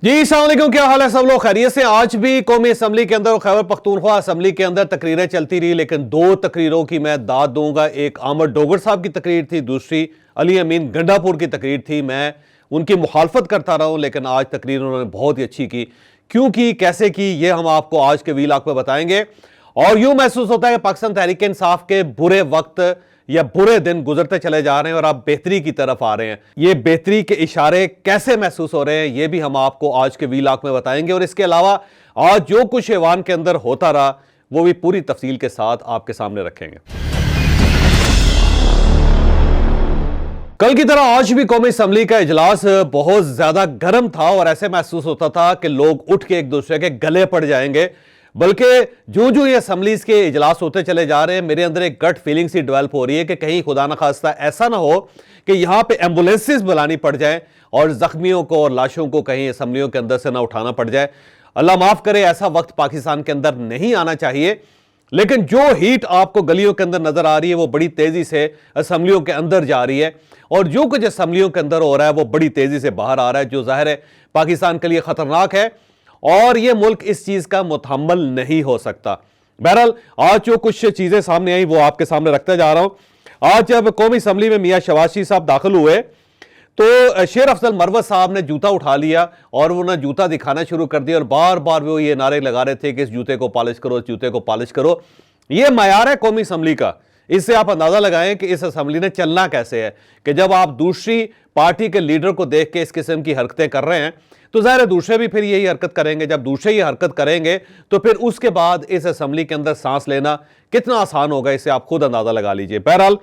जी अस्सलाम वालेकुम, क्या हाल है सब लोग खैरियत से। आज भी कौमी असम्बली के अंदर और खैबर पख्तूनख्वा असम्बली के अंदर तकरीरें चलती रही, लेकिन दो तकरीरों की मैं दाद दूंगा। एक अहमद डोगर साहब की तकरीर थी, दूसरी अली अमीन गंडापुर की तकरीर थी। मैं उनकी मुखालफत करता रहा हूं, लेकिन आज तकरीर उन्होंने बहुत ही अच्छी की। क्यों की, कैसे की, ये हम आपको आज के वीलॉग में बताएंगे। और यूं महसूस होता है कि पाकिस्तान तहरीक इंसाफ के बुरे वक्त या बुरे दिन गुजरते चले जा रहे हैं और आप बेहतरी की तरफ आ रहे हैं। ये बेहतरी के इशारे कैसे महसूस हो रहे हैं, ये भी हम आपको आज के वीलॉग में बताएंगे। और इसके अलावा आज जो कुछ ऐवान के अंदर होता रहा वो भी पूरी तफसील के साथ आपके सामने रखेंगे। कल की तरह आज भी कौमी असम्बली का इजलास बहुत ज्यादा गर्म था और ऐसे महसूस होता था कि लोग उठ के एक दूसरे के गले पड़ जाएंगे। बल्कि जो जो ये असम्बलीज के इजलास होते चले जा रहे हैं, मेरे अंदर एक गट फीलिंग सी डेवलप हो रही है कि कहीं खुदा न खास्ता ऐसा ना हो कि यहां पे एम्बुलेंसेस बुलानी पड़ जाए और जख्मियों को और लाशों को कहीं असम्बलियों के अंदर से ना उठाना पड़ जाए। अल्लाह माफ करे, ऐसा वक्त पाकिस्तान के अंदर नहीं आना चाहिए। लेकिन जो हीट आपको गलियों के अंदर नजर आ रही है वो बड़ी तेजी से असम्बलियों के अंदर जा रही है, और जो कुछ असम्बलियों के अंदर हो रहा है वो बड़ी तेजी से बाहर आ रहा है, जो जाहिर है पाकिस्तान के लिए खतरनाक है और यह मुल्क इस चीज का मुतहम्मल नहीं हो सकता। बहरहाल आज जो कुछ चीजें सामने आई वो आपके सामने रखते जा रहा हूं। आज जब कौमी असम्बली में मियां शहबाज शरीफ साहब दाखिल हुए तो शेर अफजल मरवत साहब ने जूता उठा लिया और उन्होंने जूता दिखाना शुरू कर दिया और बार बार वो ये नारे लगा रहे थे कि इस जूते को पॉलिश करो, इस जूते को पॉलिश करो। ये मयार है कौमी असम्बली का। इससे आप अंदाजा लगाएं कि इस असम्बली ने चलना कैसे है कि जब आप दूसरी पार्टी के लीडर को देख के इस किस्म की हरकतें कर रहे हैं तो ज़ाहिर है दूसरे भी फिर यही हरकत करेंगे। जब दूसरे ये हरकत करेंगे तो फिर उसके बाद इस असम्बली के अंदर सांस लेना कितना आसान होगा, इसे आप खुद अंदाजा लगा लीजिए। बहरहाल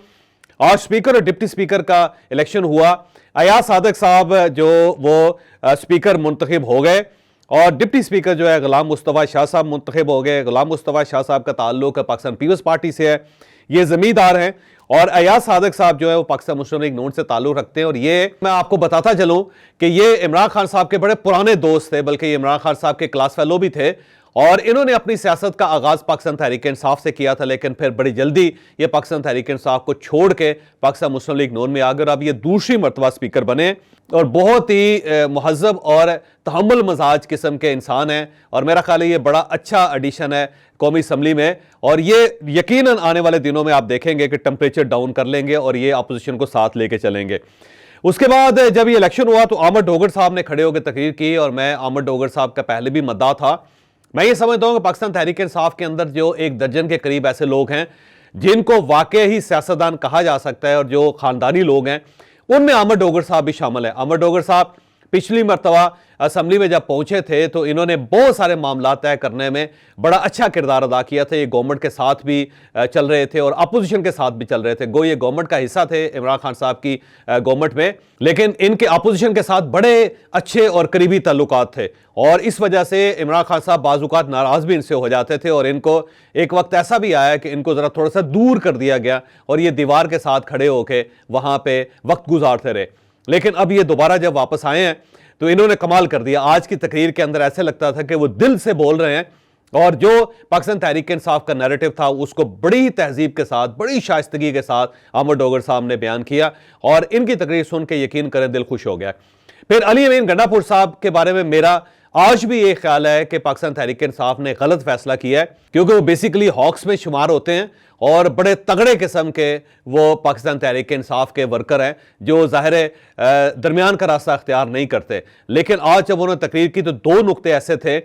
आज स्पीकर और डिप्टी स्पीकर का इलेक्शन हुआ। अयाज सादिक साहब जो वो स्पीकर मुंतखब हो गए और डिप्टी स्पीकर जो है गुलाम मुस्तफ़ा शाह साहब मुंतखब हो गए। गुलाम मुस्तफ़ा शाह साहब का ताल्लुक पाकिस्तान पीपल्स पार्टी से है, ये जमींदार हैं, और अयाज सादिक साहब जो है वो पाकिस्तान मुस्लिम लीग नून से ताल्लुक रखते हैं। और ये मैं आपको बताता चलूं कि ये इमरान खान साहब के बड़े पुराने दोस्त थे, बल्कि ये इमरान खान साहब के क्लास फेलो भी थे, और इन्होंने अपनी सियासत का आगाज पाकिस्तान तहरीक इंसाफ से किया था, लेकिन फिर बड़ी जल्दी ये पाकिस्तान तहरीक इंसाफ को छोड़ के पाकिस्तान मुस्लिम लीग नून में आ गए और अब ये दूसरी मरतबा स्पीकर बने और बहुत ही महजब और तहम्मुल मजाज किस्म के इंसान हैं। और मेरा ख्याल है ये बड़ा अच्छा एडिशन है कौमी असम्बली में, और ये यकीनन आने वाले दिनों में आप देखेंगे कि टेम्परेचर डाउन कर लेंगे और ये अपोजिशन को साथ लेके चलेंगे। उसके बाद जब ये इलेक्शन हुआ तो अहमद डोगर साहब ने खड़े होकर तकरीर की और मैं अहमद डोगर साहब का पहले भी मद्दा था। मैं ये समझता हूं कि पाकिस्तान तहरीक इंसाफ के अंदर जो एक दर्जन के करीब ऐसे लोग हैं जिनको वाकई ही सियासतदान कहा जा सकता है और जो खानदानी लोग हैं, उनमें अहमद डोगर साहब भी शामिल है। अहमद डोगर साहब पिछली मरतबा असम्बली में जब पहुंचे थे तो इन्होंने बहुत सारे मामला तय करने में बड़ा अच्छा किरदार अदा किया था। ये गवर्नमेंट के साथ भी चल रहे थे और अपोजिशन के साथ भी चल रहे थे। गो ये गवर्नमेंट का हिस्सा थे इमरान खान साहब की गवर्नमेंट में, लेकिन इनके अपोजिशन के साथ बड़े अच्छे और करीबी ताल्लुकात थे और इस वजह से इमरान खान साहब बाज़-औक़ात नाराज़ भी इनसे हो जाते थे और इनको एक वक्त ऐसा भी आया कि इनको ज़रा थोड़ा सा दूर कर दिया गया और ये दीवार के साथ खड़े होकर वहाँ पर वक्त गुजारते रहे। लेकिन अब ये दोबारा जब वापस आए हैं तो इन्होंने कमाल कर दिया। आज की तकरीर के अंदर ऐसे लगता था कि वो दिल से बोल रहे हैं और जो पाकिस्तान तहरीक इंसाफ का नैरेटिव था उसको बड़ी तहजीब के साथ, बड़ी शाइस्तगी के साथ अहमद डोगर साहब ने बयान किया और इनकी तकरीर सुन के यकीन करें दिल खुश हो गया। फिर अली अमीन गंडापुर साहब के बारे में मेरा आज भी ये ख्याल है कि पाकिस्तान तहरीक इंसाफ ने गलत फैसला किया है, क्योंकि वो बेसिकली हॉक्स में शुमार होते हैं और बड़े तगड़े किस्म के वो पाकिस्तान तहरीक इंसाफ के वर्कर हैं जो ज़ाहिर है दरमियान का रास्ता अख्तियार नहीं करते। लेकिन आज जब उन्होंने तकरीर की तो दो नुक्ते ऐसे थे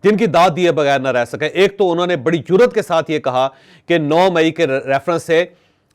जिनकी दाद दिए बगैर न रह सके। एक तो उन्होंने बड़ी जुर्रत के साथ ये कहा कि 9 मई के रेफरेंस से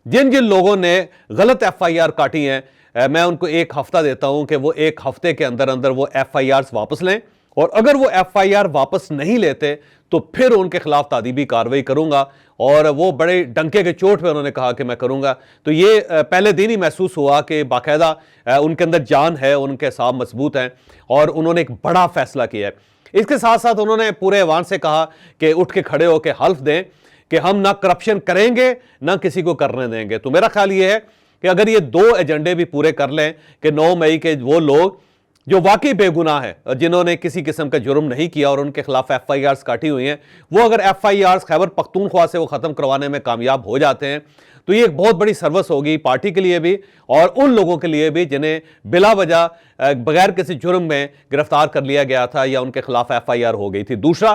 जिन जिन लोगों ने गलत FIR काटी हैं, मैं उनको एक हफ्ता देता हूं कि वो एक हफ्ते के अंदर अंदर वो FIRs वापस लें, और अगर वो FIR वापस नहीं लेते तो फिर उनके खिलाफ तादीबी कार्रवाई करूंगा। और वो बड़े डंके के चोट पे उन्होंने कहा कि मैं करूंगा। तो ये पहले दिन ही महसूस हुआ कि बाकायदा उनके अंदर जान है, उनके साथ मजबूत हैं और उन्होंने एक बड़ा फैसला किया है। इसके साथ साथ उन्होंने पूरे ऐवान से कहा कि उठ के खड़े होकर हल्फ दें कि हम ना करप्शन करेंगे ना किसी को करने देंगे। तो मेरा ख्याल ये है कि अगर ये दो एजेंडे भी पूरे कर लें कि 9 मई के वो लोग जो वाकई बेगुनाह है, जिन्होंने किसी किस्म का जुर्म नहीं किया और उनके खिलाफ FIRs काटी हुई हैं, वो अगर FIRs खैबर पख्तूनख्वा से वो ख़त्म करवाने में कामयाब हो जाते हैं तो ये एक बहुत बड़ी सर्विस होगी पार्टी के लिए भी और उन लोगों के लिए भी जिन्हें बिला वजह बगैर किसी जुर्म में गिरफ्तार कर लिया गया था या उनके खिलाफ FIR हो गई थी। दूसरा,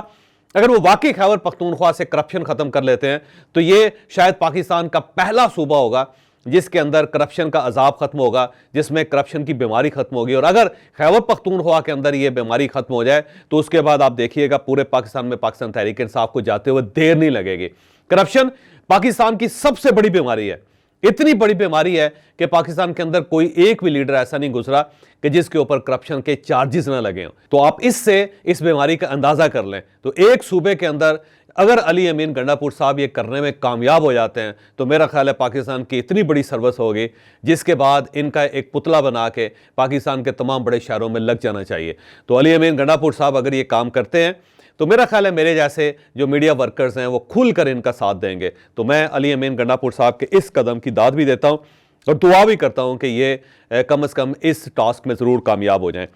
अगर वो वाकई खैबर पख्तूनख्वा से करप्शन खत्म कर लेते हैं तो ये शायद पाकिस्तान का पहला सूबा होगा जिसके अंदर करप्शन का अजाब खत्म होगा, जिसमें करप्शन की बीमारी खत्म होगी। और अगर खैबर पख्तूनख्वा के अंदर ये बीमारी खत्म हो जाए तो उसके बाद आप देखिएगा पूरे पाकिस्तान में पाकिस्तान तहरीक इंसाफ को जाते हुए देर नहीं लगेगी। करप्शन पाकिस्तान की सबसे बड़ी बीमारी है, इतनी बड़ी बीमारी है कि पाकिस्तान के अंदर कोई एक भी लीडर ऐसा नहीं गुजरा कि जिसके ऊपर करप्शन के चार्जेस ना लगे हों। तो आप इससे इस बीमारी का अंदाजा कर लें। तो एक सूबे के अंदर अगर अली अमीन गंडापुर साहब ये करने में कामयाब हो जाते हैं तो मेरा ख्याल है पाकिस्तान की इतनी बड़ी सर्विस होगी जिसके बाद इनका एक पुतला बना के पाकिस्तान के तमाम बड़े शहरों में लग जाना चाहिए। तो अली अमीन गंडापुर साहब अगर ये काम करते हैं तो मेरा ख्याल है मेरे जैसे जो मीडिया वर्कर्स हैं वो खुलकर इनका साथ देंगे। तो मैं अली अमीन गंडापुर साहब के इस कदम की दाद भी देता हूँ और दुआ भी करता हूँ कि ये कम से कम इस टास्क में ज़रूर कामयाब हो जाएं।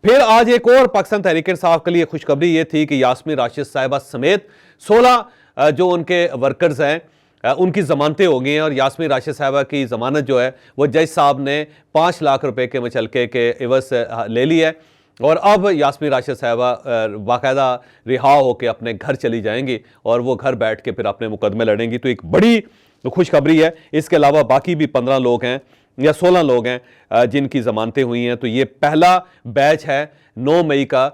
फिर आज एक और पाकिस्तान तहरीक इंसाफ के लिए खुशखबरी ये थी कि यास्मीन राशिद साहिबा समेत 16 जो उनके वर्कर्स हैं उनकी ज़मानतें हो गई हैं और यास्मीन राशिद साहिबा की ज़मानत जो है वो जज साहब ने 5 लाख रुपए के मुचलके के एवज से ले ली है और अब यास्मीन राशिद साहिबा बाकायदा रिहा होकर अपने घर चली जाएंगी और वो घर बैठ के फिर अपने मुकदमे लड़ेंगी। तो एक बड़ी खुशखबरी है। इसके अलावा बाकी भी 15 लोग हैं या 16 लोग हैं जिनकी ज़मानतें हुई हैं। तो ये पहला बैच है 9 मई का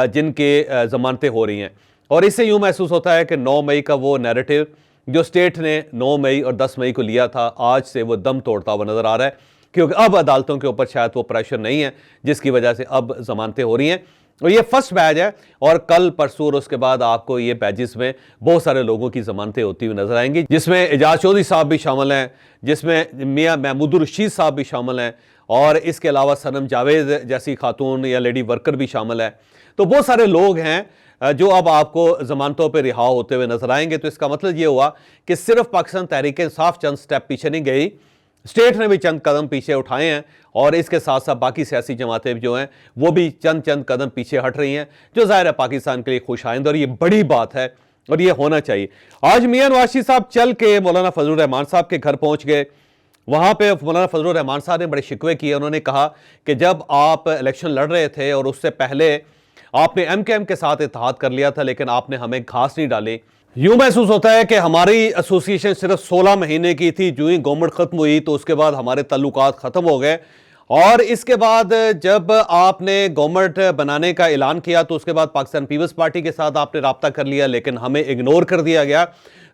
जिनके ज़मानतें हो रही हैं और इससे यूँ महसूस होता है कि 9 मई का वो नैरेटिव जो स्टेट ने 9 मई और 10 मई को लिया था आज से वो दम तोड़ता हुआ नज़र आ रहा है, क्योंकि अब अदालतों के ऊपर शायद वो प्रेशर नहीं है जिसकी वजह से अब ज़मानतें हो रही हैं। और ये फर्स्ट बैच है और कल परसों और उसके बाद आपको ये बैचेस में बहुत सारे लोगों की ज़मानतें होती हुई नजर आएंगी, जिसमें एजाज चौधरी साहब भी शामिल हैं, जिसमें मियां महमूदुर रशीद साहब भी शामिल हैं और इसके अलावा सनम जावेद जैसी खातून या लेडी वर्कर भी शामिल है। तो बहुत सारे लोग हैं जो अब आपको ज़मानतों पर रिहा होते हुए नजर आएंगे। तो इसका मतलब ये हुआ कि सिर्फ पाकिस्तान तहरीक इंसाफ चंद स्टेप पीछे नहीं गई, स्टेट ने भी चंद कदम पीछे उठाए हैं और इसके साथ साथ बाकी सियासी जमातें जो हैं वो भी चंद कदम पीछे हट रही हैं, जो ज़ाहिर है पाकिस्तान के लिए खुशाइंद और ये बड़ी बात है और ये होना चाहिए। आज मियां नवाज शरीफ साहब चल के मौलाना फजलुर रहमान साहब के घर पहुंच गए। वहाँ पे मौलाना फजलुर रहमान साहब ने बड़े शिकवे किए। उन्होंने कहा कि जब आप इलेक्शन लड़ रहे थे और उससे पहले आपने MKM के साथ इत्तेहाद कर लिया था लेकिन आपने हमें घास नहीं डाली। यूं महसूस होता है कि हमारी एसोसिएशन सिर्फ 16 महीने की थी, जो ही गवर्नमेंट खत्म हुई तो उसके बाद हमारे ताल्लुकात खत्म हो गए और इसके बाद जब आपने गवर्नमेंट बनाने का ऐलान किया तो उसके बाद पाकिस्तान पीपल्स पार्टी के साथ आपने राब्ता कर लिया लेकिन हमें इग्नोर कर दिया गया।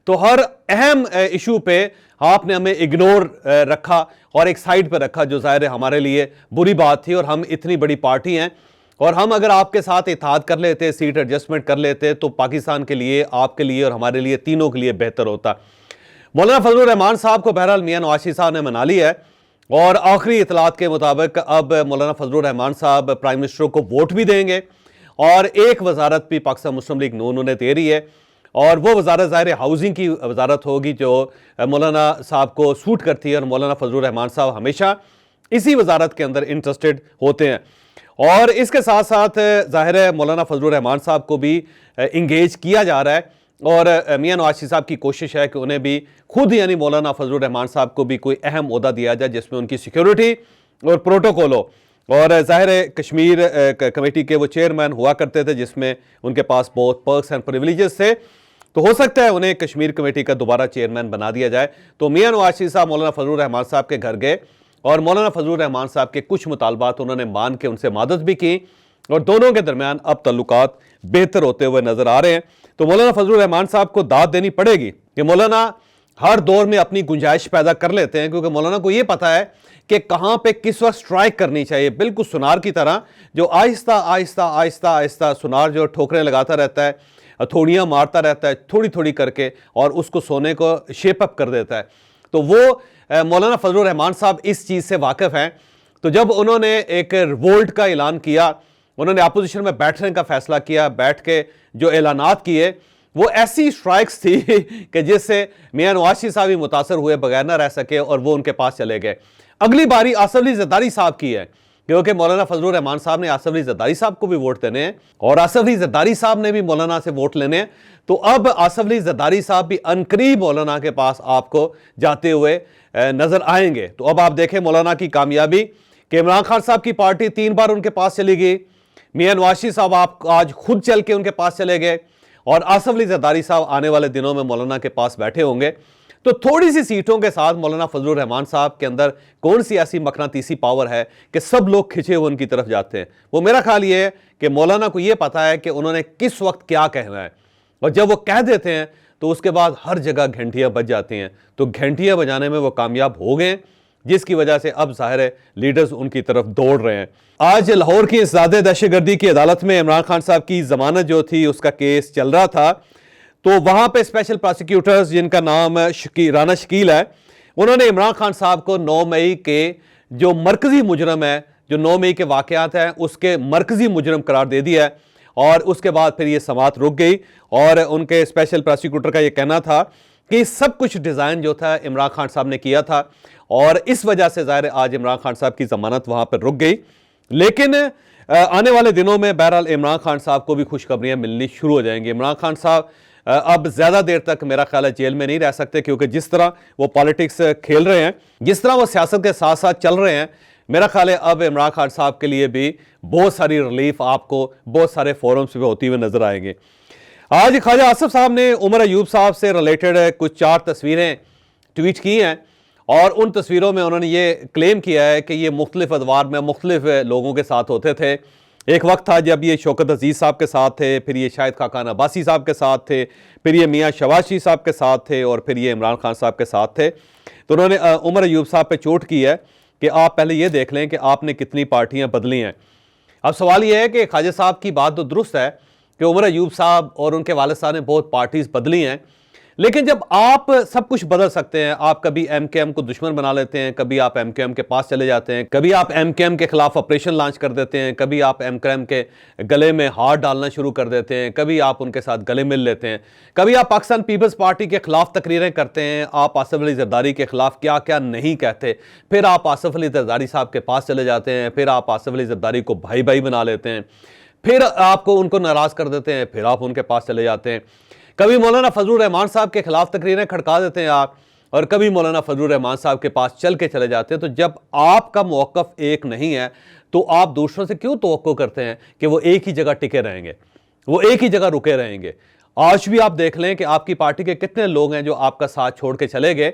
तो हर अहम इशू पे आपने हमें इग्नोर रखा और एक साइड पर रखा, जो ज़ाहिर है हमारे लिए बुरी बात थी। और हम इतनी बड़ी पार्टी हैं और हम अगर आपके साथ इत्तेहाद कर लेते, सीट एडजस्टमेंट कर लेते तो पाकिस्तान के लिए, आपके लिए और हमारे लिए, तीनों के लिए बेहतर होता। मौलाना फजलुर रहमान साहब को बहरहाल मियां नवाज शरीफ साहब ने मना लिया है और आखिरी इतलात के मुताबिक अब मौलाना फजलुर रहमान साहब प्राइम मिनिस्टर को वोट भी देंगे और एक वजारत भी पाकिस्तान मुस्लिम लीग नून उन्हें दे रही है और वो वजारत ज़ाहिर हाउसिंग की वजारत होगी जो मौलाना साहब को सूट करती है और मौलाना फजलुर रहमान साहब हमेशा इसी वजारत के अंदर इंटरेस्टेड होते हैं। और इसके साथ साथ ज़ाहिर है मौलाना फजलुर रहमान साहब को भी इंगेज किया जा रहा है और मियां नवाज शरीफ साहब की कोशिश है कि उन्हें भी खुद यानी मौलाना फजलुर रहमान साहब को भी कोई अहम ओहदा दिया जाए जिसमें उनकी सिक्योरिटी और प्रोटोकॉल हो। और ज़ाहिर है कश्मीर कमेटी के वो चेयरमैन हुआ करते थे जिसमें उनके पास बहुत पर्क्स एंड प्रिविलेजेस थे, तो हो सकता है उन्हें कश्मीर कमेटी का दोबारा चेयरमैन बना दिया जाए। तो मियां नवाज शरीफ साहब मौलाना फजलुर रहमान साहब के घर गए और मौलाना फजलुर रहमान साहब के कुछ मुतालबात उन्होंने मान के उनसे मदद भी की और दोनों के दरमियान अब तल्लुकात बेहतर होते हुए नजर आ रहे हैं। तो मौलाना फजलुर रहमान साहब को दाद देनी पड़ेगी कि मौलाना हर दौर में अपनी गुंजाइश पैदा कर लेते हैं, क्योंकि मौलाना को यह पता है कि कहाँ पे किस वक्त स्ट्राइक करनी चाहिए। बिल्कुल सुनार की तरह जो आहिस्ता आहिस्ता आहिस्ता आहिस्ता सुनार जो ठोकरें लगाता रहता है, थोड़ियाँ मारता रहता है थोड़ी थोड़ी करके और उसको सोने को शेप अप कर देता है। तो वो मौलाना फजलुर रहमान साहब इस चीज़ से वाकिफ़ हैं। तो जब उन्होंने एक रिवोल्ट का ऐलान किया, उन्होंने अपोजिशन में बैठने का फैसला किया, बैठ के जो ऐलानात किए वो ऐसी स्ट्राइक्स थी कि जिससे मियां नवाज शरीफ साहब भी मुतासर हुए, बगैर ना रह सके और वो उनके पास चले गए। अगली बारी आसिफ अली जरदारी साहब की है क्योंकि मौलाना फजलुर रहमान साहब ने आसिफ अली जरदारी साहब को भी वोट देने हैं और आसिफ अली जरदारी साहब ने भी मौलाना से वोट लेने हैं। तो अब आसिफ अली जरदारी साहब भी अनकरीब मौलाना के पास आपको जाते हुए नजर आएंगे। तो अब आप देखें मौलाना की कामयाबी कि इमरान खान साहब की पार्टी 3 बार उनके पास चली गई, मियां नवाज शरीफ साहब आप आज खुद चल के उनके पास चले गए और आसिफ अली जरदारी साहब आने वाले दिनों में मौलाना के पास बैठे होंगे। तो थोड़ी सी सीटों के साथ मौलाना फजलुर रहमान साहब के अंदर कौन सी ऐसी मकनातीसी पावर है कि सब लोग खिंचे हुए उनकी तरफ जाते हैं। वो मेरा ख्याल ये है कि मौलाना को ये पता है कि उन्होंने किस वक्त क्या कहना है और जब वो कह देते हैं तो उसके बाद हर जगह घंटियां बज जाती हैं। तो घंटियां बजाने में वो कामयाब हो गए, जिसकी वजह से अब जाहिर है लीडर्स उनकी तरफ दौड़ रहे हैं। आज लाहौर की ज़्यादा दहशतगर्दी की अदालत में इमरान खान साहब की जमानत जो थी उसका केस चल रहा था, तो वहां पे स्पेशल प्रोसिक्यूटर्स जिनका नाम राना शकील है, उन्होंने इमरान खान साहब को 9 मई के जो मरकजी मुजरम है, जो 9 मई के वाकयात हैं उसके मरकजी मुजरम करार दे दिया है। और उसके बाद फिर ये समाअत रुक गई और उनके स्पेशल प्रोसिक्यूटर का ये कहना था कि सब कुछ डिज़ाइन जो था इमरान खान साहब ने किया था और इस वजह से ज़ाहिर आज इमरान खान साहब की ज़मानत वहाँ पर रुक गई। लेकिन आने वाले दिनों में बहरहाल इमरान खान साहब को भी खुशखबरियाँ मिलनी शुरू हो जाएंगी। इमरान खान साहब अब ज़्यादा देर तक मेरा ख्याल है जेल में नहीं रह सकते, क्योंकि जिस तरह वो पॉलिटिक्स खेल रहे हैं, जिस तरह वो सियासत के साथ साथ चल रहे हैं, मेरा ख्याल है अब इमरान खान साहब के लिए भी बहुत सारी रिलीफ आपको बहुत सारे फोरम्स पे होती हुई नजर आएंगे। आज ख्वाजा आसिफ साहब ने उमर अयूब साहब से रिलेटेड कुछ 4 तस्वीरें ट्वीट की हैं और उन तस्वीरों में उन्होंने ये क्लेम किया है कि ये मुख्तलिफ अदवार में मुख्तलिफ लोगों के साथ होते थे। एक वक्त था जब ये शौकत अजीज़ साहब के साथ थे, फिर ये शाहिद खाकान अब्बासी साहब के साथ थे, फिर ये मियाँ शहबाज शरीफ साहब के साथ थे और फिर ये इमरान खान साहब के साथ थे। तो उन्होंने उमर अयूब साहब पे चोट की है कि आप पहले ये देख लें कि आपने कितनी पार्टियां बदली हैं। अब सवाल ये है कि ख्वाजा साहब की बात तो दुरुस्त है कि उमर अयूब साहब और उनके वालिद साहब ने बहुत पार्टीज बदली हैं, लेकिन जब आप सब कुछ बदल सकते हैं, आप कभी MKM को दुश्मन बना लेते हैं, कभी आप MKM के पास चले जाते हैं, कभी आप MKM के खिलाफ ऑपरेशन लॉन्च कर देते हैं, कभी आप MKM के गले में हाथ डालना शुरू कर देते हैं, कभी आप उनके साथ गले मिल लेते हैं, कभी आप पाकिस्तान पीपल्स पार्टी के खिलाफ तकरीरें करते हैं, आप आसिफ अली जरदारी के खिलाफ क्या क्या नहीं कहते, फिर आप आसिफ अली जरदारी साहब के पास चले जाते हैं, फिर आप आसिफ अली जरदारी को भाई भाई बना लेते हैं, फिर आपको उनको नाराज़ कर देते हैं, फिर आप उनके पास चले जाते हैं, कभी मौलाना फजलुर रहमान साहब के खिलाफ तकरीरें खड़का देते हैं आप, और कभी मौलाना फजलुर रहमान साहब के पास चल के चले जाते हैं। तो जब आपका मौक़िफ़ एक नहीं है तो आप दूसरों से क्यों तवक्को करते हैं कि वो एक ही जगह टिके रहेंगे, वो एक ही जगह रुके रहेंगे। आज भी आप देख लें कि आपकी पार्टी के कितने लोग हैं जो आपका साथ छोड़ के चले गए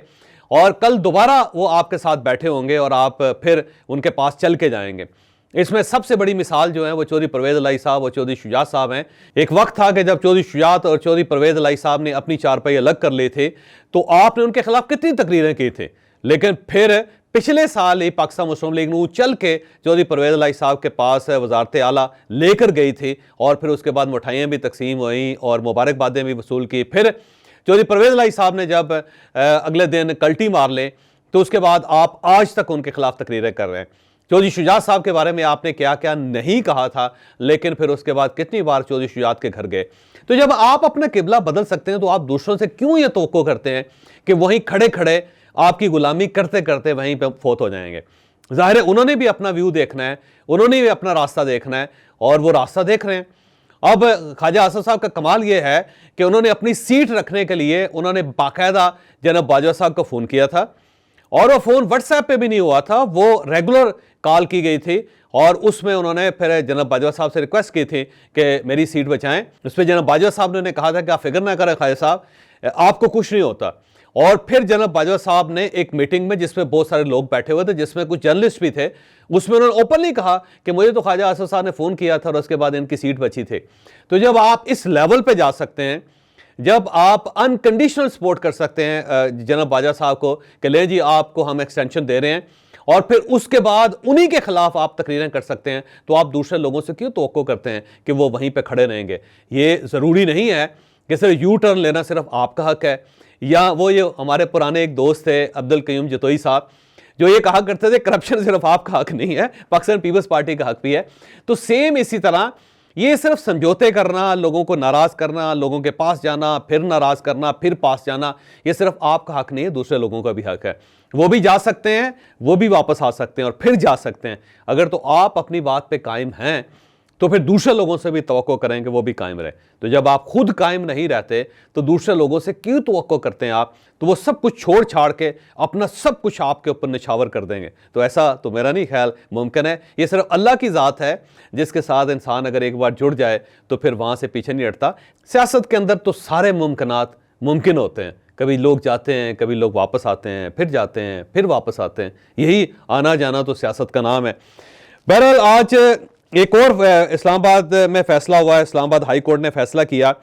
और कल दोबारा वो आपके साथ बैठे होंगे और आप फिर उनके पास चल के जाएंगे। इसमें सबसे बड़ी मिसाल जो है वो चौधरी परवेज़ इलाही साहब और चौधरी शुजात साहब हैं। एक वक्त था कि जब चौधरी शुजात और चौधरी परवेज़ इलाही साहब ने अपनी चारपाई अलग कर लिए थे तो आपने उनके खिलाफ कितनी तकरीरें की थी, लेकिन फिर पिछले साल ही पाकिस्तान मुस्लिम लीग नून चल के चौधरी परवेज़ इलाही साहब के पास वजारत आला लेकर गई थी और फिर उसके बाद मिठाइयाँ भी तकसीम हुई और मुबारकबादें भी वसूल की। फिर चौधरी परवेज़ इलाही साहब ने जब अगले दिन कल्टी मार लें तो उसके बाद आप आज तक उनके खिलाफ तकरीरें कर रहे हैं। चौधरी शुजात साहब के बारे में आपने क्या क्या नहीं कहा था, लेकिन फिर उसके बाद कितनी बार चौधरी शुजात के घर गए। तो जब आप अपना किबला बदल सकते हैं तो आप दूसरों से क्यों ये तवक्को करते हैं कि वहीं खड़े खड़े आपकी गुलामी करते करते वहीं पे फोत हो जाएंगे। जाहिर है उन्होंने भी अपना व्यू देखना है, उन्होंने भी अपना रास्ता देखना है और वो रास्ता देख रहे हैं। अब ख्वाजा आसिफ साहब का कमाल ये है कि उन्होंने अपनी सीट रखने के लिए उन्होंने बाकायदा जनाब बाजवा साहब को फ़ोन किया था और वो फ़ोन व्हाट्सएप पे भी नहीं हुआ था, वो रेगुलर कॉल की गई थी और उसमें उन्होंने फिर जनाब बाजवा साहब से रिक्वेस्ट की थी कि मेरी सीट बचाएं। उस पर जनाब बाजवा साहब ने कहा था कि आप फिक्र ना करें ख्वाजा साहब, आपको कुछ नहीं होता। और फिर जनाब बाजवा साहब ने एक मीटिंग में जिसमें बहुत सारे लोग बैठे हुए थे, जिसमें कुछ जर्नलिस्ट भी थे, उसमें उन्होंने ओपनली कहा कि मुझे तो ख्वाजा आसिफ साहब ने फ़ोन किया था और उसके बाद इनकी सीट बची थी। तो जब आप इस लेवल पर जा सकते हैं, जब आप अनकंडीशनल सपोर्ट कर सकते हैं जनाब बाजवा साहब को कि ले जी आपको हम एक्सटेंशन दे रहे हैं, और फिर उसके बाद उन्हीं के खिलाफ आप तकरीरें कर सकते हैं, तो आप दूसरे लोगों से क्यों तवक्को करते हैं कि वो वहीं पे खड़े रहेंगे। ये ज़रूरी नहीं है कि सिर्फ यू टर्न लेना सिर्फ आपका हक है, या वो ये हमारे पुराने एक दोस्त थे अब्दुल कयूम जतोई साहब जो ये कहा करते थे करप्शन सिर्फ आपका हक नहीं है, पाकिस्तान पीपल्स पार्टी का हक भी है। तो सेम इसी तरह ये सिर्फ समझौते करना, लोगों को नाराज करना, लोगों के पास जाना, फिर नाराज करना, फिर पास जाना, ये सिर्फ आपका हक नहीं है, दूसरे लोगों का भी हक है। वो भी जा सकते हैं, वो भी वापस आ सकते हैं और फिर जा सकते हैं। अगर तो आप अपनी बात पे कायम हैं तो फिर दूसरे लोगों से भी तवक्को करेंगे वो भी कायम रहे। तो जब आप खुद कायम नहीं रहते तो दूसरे लोगों से क्यों तवक्को करते हैं आप? तो वो सब कुछ छोड़ छाड़ के अपना सब कुछ आपके ऊपर निछावर कर देंगे। तो ऐसा तो मेरा नहीं ख्याल मुमकिन है। ये सिर्फ अल्लाह की ज़ात है जिसके साथ इंसान अगर एक बार जुड़ जाए तो फिर वहाँ से पीछे नहीं हटता। सियासत के अंदर तो सारे मुमकिनात मुमकिन होते हैं। कभी लोग जाते हैं, कभी लोग वापस आते हैं, फिर जाते हैं, फिर वापस आते हैं। यही आना जाना तो सियासत का नाम है। बहरहाल आज एक और इस्लामाबाद में फैसला हुआ है। इस्लामाबाद हाई कोर्ट ने फैसला किया,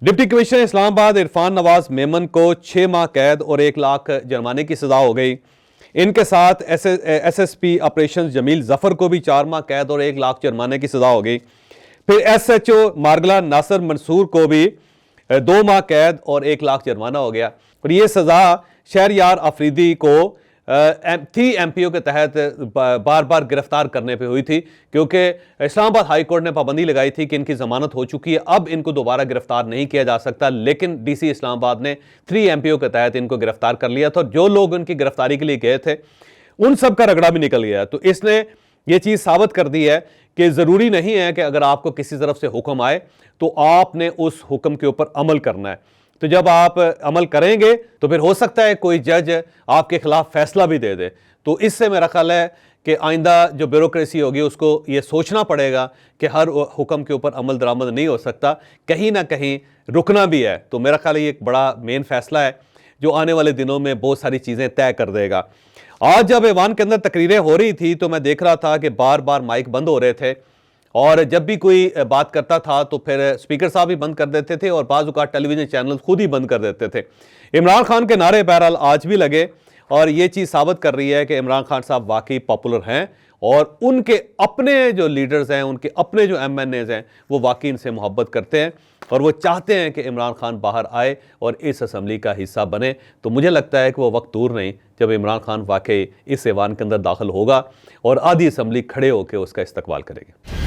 डिप्टी कमिश्नर इस्लामाबाद इरफान नवाज मेमन को 6 माह कैद और 1 लाख जुर्माने की सजा हो गई। इनके साथ SSP ऑपरेशन जमील जफर को भी 4 माह कैद और 1 लाख जुर्माने की सजा हो गई। फिर SHO मारगला नासिर मंसूर को भी 2 माह कैद और 1 लाख जुर्माना हो गया। और ये सजा शहरयार अफरीदी को 3 MPO के तहत बार बार गिरफ्तार करने पे हुई थी, क्योंकि इस्लामाबाद हाई कोर्ट ने पाबंदी लगाई थी कि इनकी जमानत हो चुकी है, अब इनको दोबारा गिरफ्तार नहीं किया जा सकता। लेकिन DC इस्लामाबाद ने 3 MPO के तहत इनको गिरफ्तार कर लिया था और जो लोग उनकी गिरफ्तारी के लिए गए थे उन सब का रगड़ा भी निकल गया। तो इसने ये चीज़ साबित कर दी है कि ज़रूरी नहीं है कि अगर आपको किसी तरफ से हुक्म आए तो आपने उस हुक्म के ऊपर अमल करना है। तो जब आप अमल करेंगे तो फिर हो सकता है कोई जज आपके खिलाफ फैसला भी दे दे। तो इससे मेरा ख्याल है कि आइंदा जो ब्यूरोक्रेसी होगी उसको ये सोचना पड़ेगा कि हर हुक्म के ऊपर अमल दरामद नहीं हो सकता, कहीं ना कहीं रुकना भी है। तो मेरा ख्याल है ये एक बड़ा मेन फैसला है जो आने वाले दिनों में बहुत सारी चीज़ें तय कर देगा। आज जब ऐवान के अंदर तकरीरें हो रही थी तो मैं देख रहा था कि बार बार माइक बंद हो रहे थे और जब भी कोई बात करता था तो फिर स्पीकर साहब भी बंद कर देते थे और बाज़ औक़ात टेलीविज़न चैनल खुद ही बंद कर देते थे। इमरान खान के नारे बहरहाल आज भी लगे और ये चीज़ साबित कर रही है कि इमरान खान साहब वाकई पॉपुलर हैं और उनके अपने जो लीडर्स हैं, उनके अपने जो MNAs हैं, वो वाकई इनसे मोहब्बत करते हैं और वो चाहते हैं कि इमरान खान बाहर आए और इस असम्बली का हिस्सा बने। तो मुझे लगता है कि वो वक्त दूर नहीं जब इमरान खान वाकई इस ऐवान के अंदर दाखिल होगा और आधी असम्बली खड़े होकर उसका इस्तकबाल करेगी।